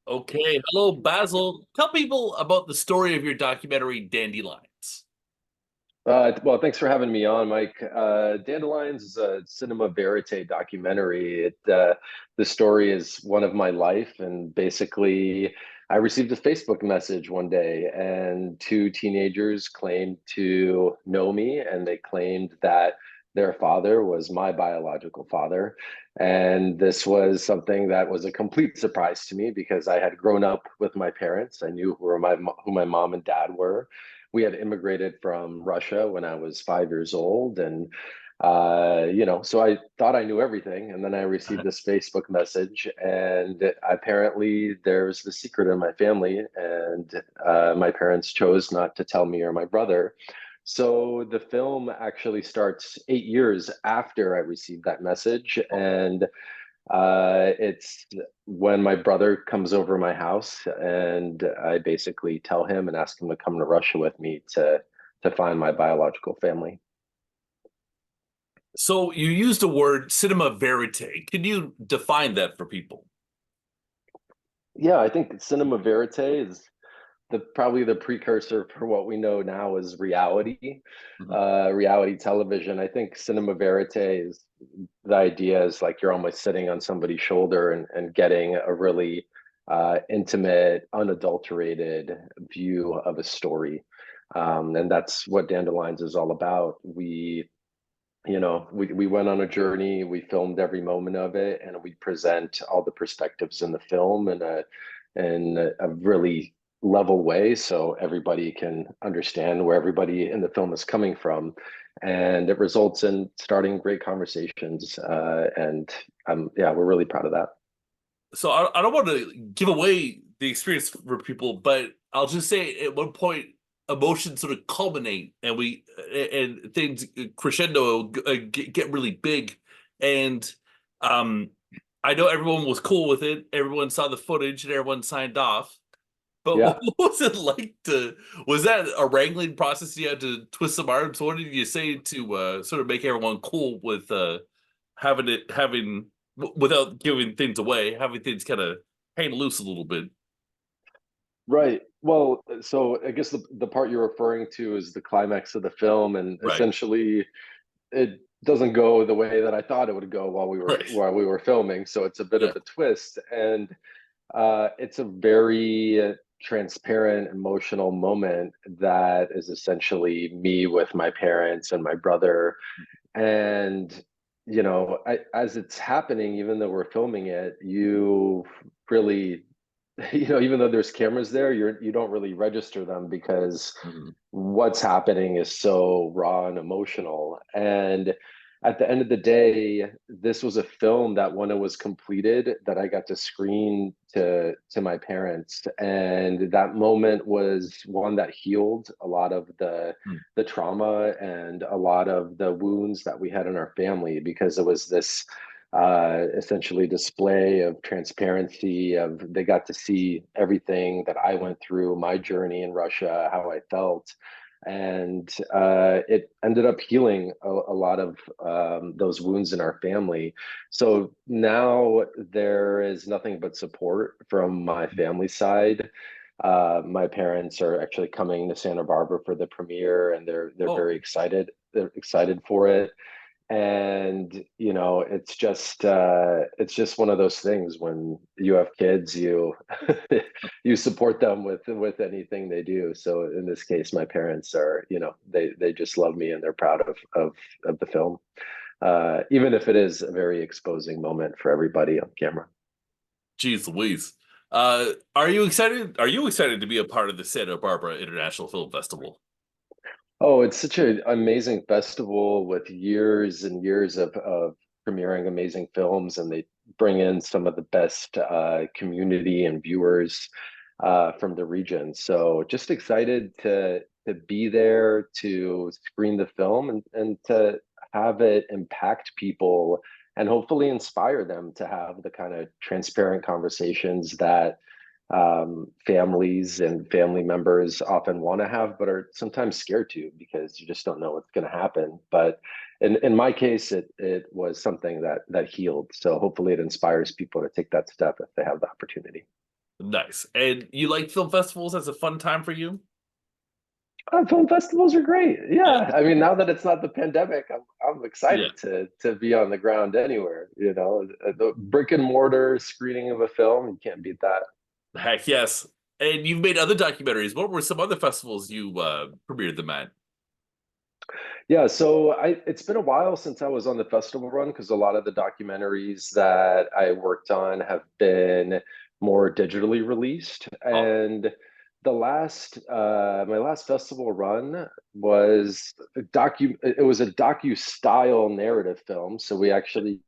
Okay, hello, Basil. Tell people about the story of your documentary, Dandelions. Well, thanks for having me on, Mike. Dandelions is a cinema verite documentary. The story is one of my life, and basically, I received a Facebook message one day, and two teenagers claimed to know me, and they claimed that their father was my biological father. And this was something that was a complete surprise to me because I had grown up with my parents. I knew who my mom and dad were. We had immigrated from Russia when I was 5 years old, and so I thought I knew everything, and then I received this Facebook message, and apparently there's the secret in my family, and my parents chose not to tell me or my brother. So the film actually starts 8 years after I received that message, and it's when my brother comes over my house, and I basically tell him and ask him to come to Russia with me to find my biological family. So you used the word cinema verite. Can you define that for people? Yeah, I think cinema verite is probably the precursor for what we know now as reality, Mhm. reality television. I think cinema verite is the idea is like you're almost sitting on somebody's shoulder and getting a really intimate, unadulterated view of a story. And that's what Dandelions is all about. We went on a journey, we filmed every moment of it, and we present all the perspectives in the film in a really level way so everybody can understand where everybody in the film is coming from. And it results in starting great conversations. And yeah, we're really proud of that. So I don't want to give away the experience for people, but I'll just say at one point emotions sort of culminate and things crescendo get really big. And um I know everyone was cool with it. Everyone saw the footage and everyone signed off. But what Yeah. was it like was that a wrangling process? You had to twist some arms? What did you say to sort of make everyone cool with without giving things away, having things kind of hang loose a little bit? Right. Well, so I guess the part you're referring to is the climax of the film, and Right, essentially it doesn't go the way that I thought it would go right. while we were filming. So it's a bit Yeah. of a twist, and it's a very transparent, emotional moment that is essentially me with my parents and my brother. And as it's happening, even though we're filming it, you really, even though there's cameras there, you don't really register them because Mhm. what's happening is so raw and emotional. And at the end of the day, this was a film that when it was completed, that I got to screen to my parents. And that moment was one that healed a lot of the trauma and a lot of the wounds that we had in our family, because it was this essentially display of transparency. Of They got to see everything that I went through, my journey in Russia, how I felt, and it ended up healing a lot of those wounds in our family. So now there is nothing but support from my family side. My parents are actually coming to Santa Barbara for the premiere, and they're Oh, very excited. They're excited for it. And it's just one of those things. When you have kids, you you support them with anything they do. So in this case, my parents are, they just love me, and they're proud of the film, even if it is a very exposing moment for everybody on camera. geez Louise. Are you excited? Are you excited to be a part of the Santa Barbara International Film Festival? Oh, it's such an amazing festival with years and years of premiering amazing films, and they bring in some of the best community and viewers from the region. So just excited to be there to screen the film, and to have it impact people and hopefully inspire them to have the kind of transparent conversations that families and family members often want to have, but are sometimes scared to, because you just don't know what's going to happen. But in my case, it was something that healed. So hopefully it inspires people to take that step if they have the opportunity. Nice. And you like film festivals as a fun time for you? Film festivals are great. Yeah. Yeah, I mean, now that it's not the pandemic, I'm Yeah. excited to be on the ground anywhere. You know, the brick and mortar screening of a film, you can't beat that. Heck yes. And you've made other documentaries. What were some other festivals you premiered them at? Yeah, so it's been a while since I was on the festival run because a lot of the documentaries that I worked on have been more digitally released. Oh, And the last my last festival run was it was a docu style narrative film. So we actually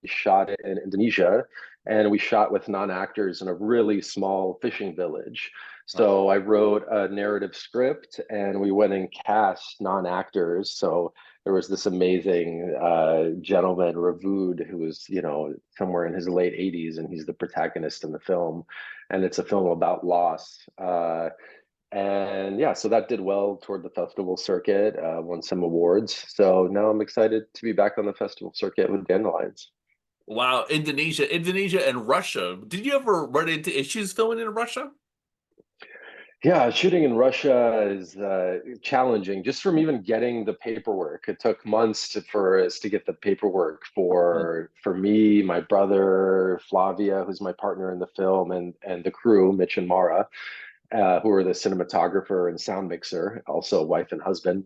shot it in Indonesia, and we shot with non-actors in a really small fishing village. oh, So I wrote a narrative script, and we went and cast non-actors. So there was this amazing gentleman, Ravud, who was, somewhere in his late 80s, and he's the protagonist in the film. And it's a film about loss. And yeah, so that did well toward the festival circuit, won some awards. So now I'm excited to be back on the festival circuit with Dandelions. wow. Indonesia and Russia. Did you ever run into issues filming in Russia? Yeah, shooting in Russia is challenging. Just from even getting the paperwork, it took months for us to get the paperwork for me, my brother Flavia, who's my partner in the film, and the crew, Mitch and Mara, who are the cinematographer and sound mixer, also wife and husband.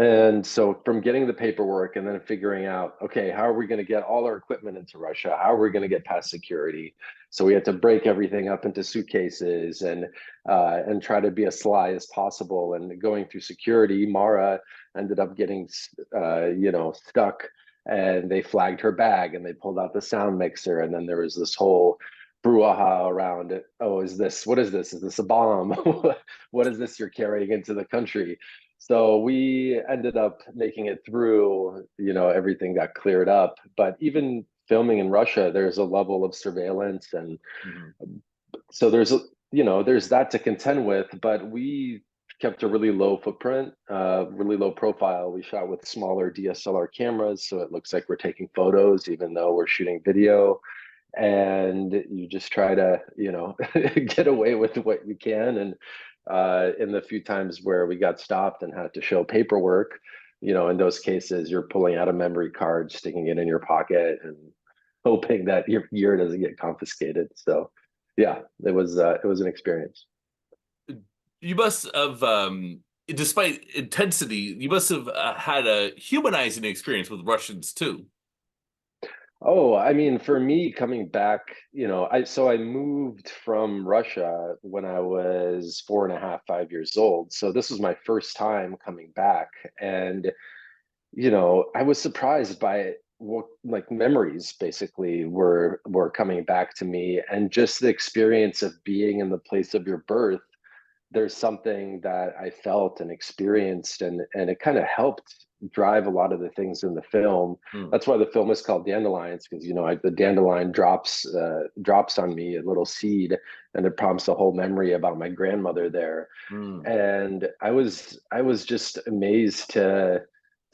And so from getting the paperwork and then figuring out, okay, how are we going to get all our equipment into Russia? How are we going to get past security? So we had to break everything up into suitcases and try to be as sly as possible. And going through security, Mara ended up getting stuck, and they flagged her bag and they pulled out the sound mixer. And then there was this whole brouhaha around it. Oh, what is this? Is this a bomb? What is this you're carrying into the country? So we ended up making it through, everything got cleared up. But even filming in Russia, there's a level of surveillance. And Mhm. so there's that to contend with. But we kept a really low footprint, really low profile. We shot with smaller DSLR cameras. So it looks like we're taking photos, even though we're shooting video. And you just try to get away with what you can. And in the few times where we got stopped and had to show paperwork, in those cases you're pulling out a memory card, sticking it in your pocket, and hoping that your gear doesn't get confiscated. So yeah, it was an experience. You must have, despite intensity, you must have had a humanizing experience with Russians too. Oh, I mean, for me coming back, I moved from Russia when I was 4.5, 5 years old. So this was my first time coming back. And, I was surprised by what like memories basically were coming back to me, and just the experience of being in the place of your birth. There's something that I felt and experienced, and it kind of helped drive a lot of the things in the film. Mm, That's why the film is called Dandelions, because the dandelion drops on me a little seed, and it prompts a whole memory about my grandmother there. mm, And I was just amazed to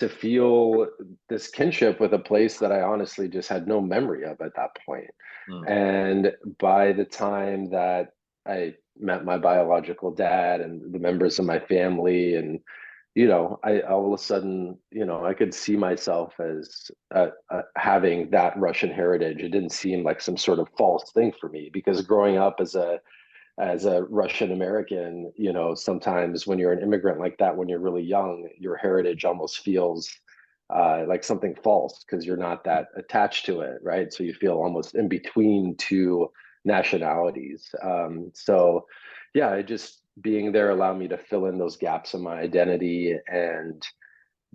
feel this kinship with a place that I honestly just had no memory of at that point. mm. And by the time that I met my biological dad and the members of my family, and I all of a sudden, I could see myself as having that Russian heritage. It didn't seem like some sort of false thing for me, because growing up as a Russian American, sometimes when you're an immigrant like that, when you're really young, your heritage almost feels like something false because you're not that attached to it, right? So you feel almost in between two nationalities. So, yeah, just being there allowed me to fill in those gaps in my identity. And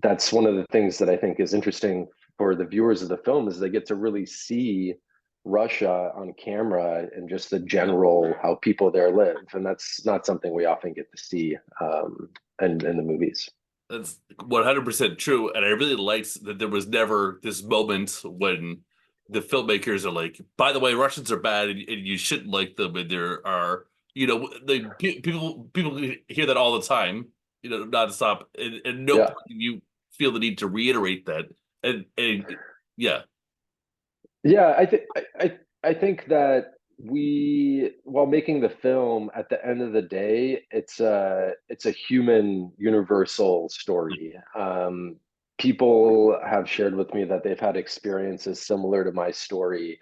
that's one of the things that I think is interesting for the viewers of the film, is they get to really see Russia on camera and just the Yeah. general how people there live, and that's not something we often get to see in the movies. That's 100% true. And I really liked that there was never this moment when the filmmakers are like, by the way, Russians are bad and you shouldn't like them. And there are, people hear that all the time, nonstop. And no Yeah, point do you feel the need to reiterate that. And yeah. yeah, I think that. we while making the film, at the end of the day, it's a human universal story. People have shared with me that they've had experiences similar to my story,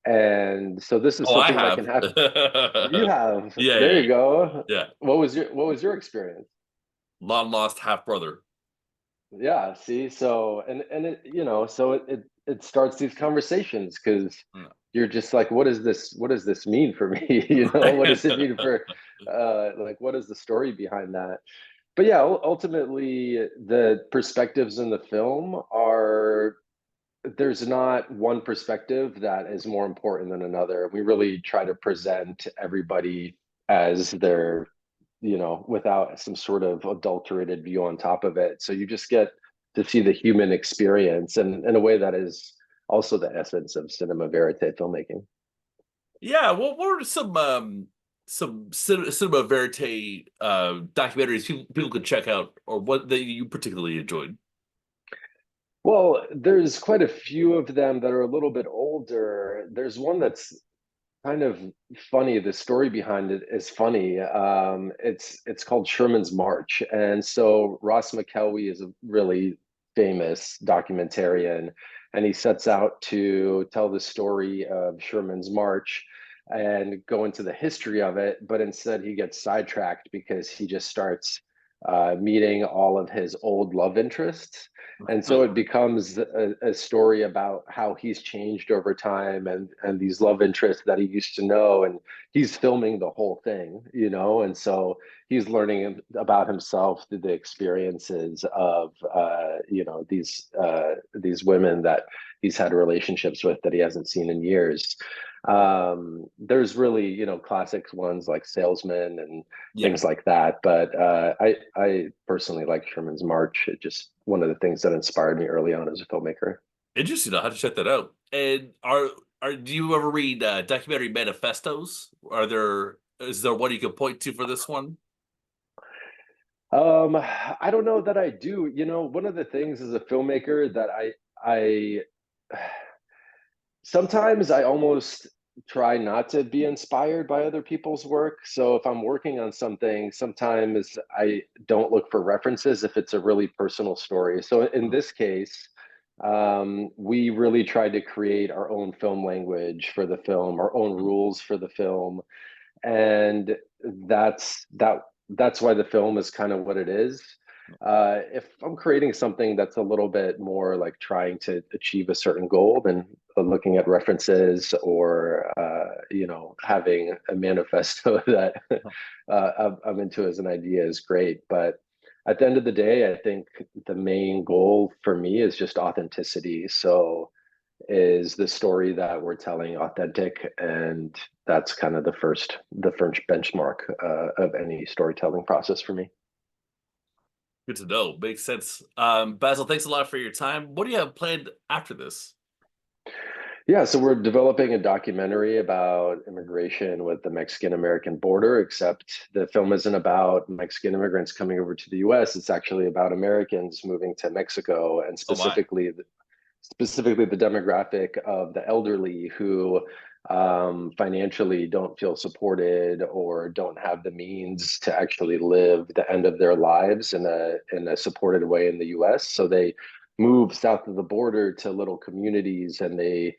and so this is Oh, I something that have. can happen. You have. Yeah, There yeah, you go. yeah. What was your experience? Long lost half brother. Yeah, see, so and it, so it starts these conversations because you're just like, what does this mean for me? What does it mean for like what is the story behind that? But yeah, ultimately the perspectives in the film are, there's not one perspective that is more important than another. We really try to present everybody as their, without some sort of adulterated view on top of it. So you just get to see the human experience, and in a way that is also the essence of cinema verite filmmaking. Yeah, what are some cinema verite documentaries people could check out, or what that you particularly enjoyed? Well, there's quite a few of them that are a little bit older. There's one that's kind of funny. The story behind it is funny. It's called Sherman's March, and so Ross McElwee is a really famous documentarian, and he sets out to tell the story of Sherman's March and go into the history of it. But instead, he gets sidetracked because he just starts meeting all of his old love interests. And so it becomes a story about how he's changed over time, and these love interests that he used to know, and he's filming the whole thing, and so he's learning about himself through the experiences of these women that he's had relationships with that he hasn't seen in years. There's really, classic ones like Salesman and Yeah, things like that. But I personally like Sherman's March. It just one of the things that inspired me early on as a filmmaker. interesting. I'll have to check that out. And do you ever read documentary manifestos? Is there one you can point to for this one? I don't know that I do. One of the things as a filmmaker that I sometimes I almost try not to be inspired by other people's work. So if I'm working on something, sometimes I don't look for references if it's a really personal story. So in this case, we really tried to create our own film language for the film, our own rules for the film, and that's why the film is kind of what it is. If I'm creating something that's a little bit more like trying to achieve a certain goal, then looking at references or having a manifesto that I'm into as an idea is great. But at the end of the day, I think the main goal for me is just authenticity. So is the story that we're telling authentic, and that's kind of the first benchmark of any storytelling process for me. Good to know. Makes sense. Basil, thanks a lot for your time. What do you have planned after this? Yeah, so we're developing a documentary about immigration with the Mexican American border, except the film isn't about Mexican immigrants coming over to the US. It's actually about Americans moving to Mexico, and Oh my. specifically the demographic of the elderly who financially don't feel supported or don't have the means to actually live the end of their lives in a supported way in the US. So they move south of the border to little communities, and they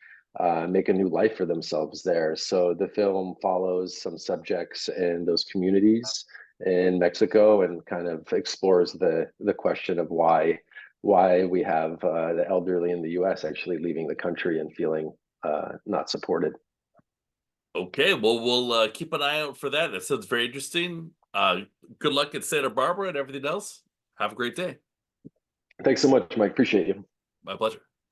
make a new life for themselves there. So the film follows some subjects in those communities in Mexico and kind of explores the question of why we have the elderly in the U.S. actually leaving the country and feeling not supported. Okay, well, we'll keep an eye out for that. That sounds very interesting. Good luck at Santa Barbara and everything else. Have a great day. Thanks so much, Mike. Appreciate you. My pleasure.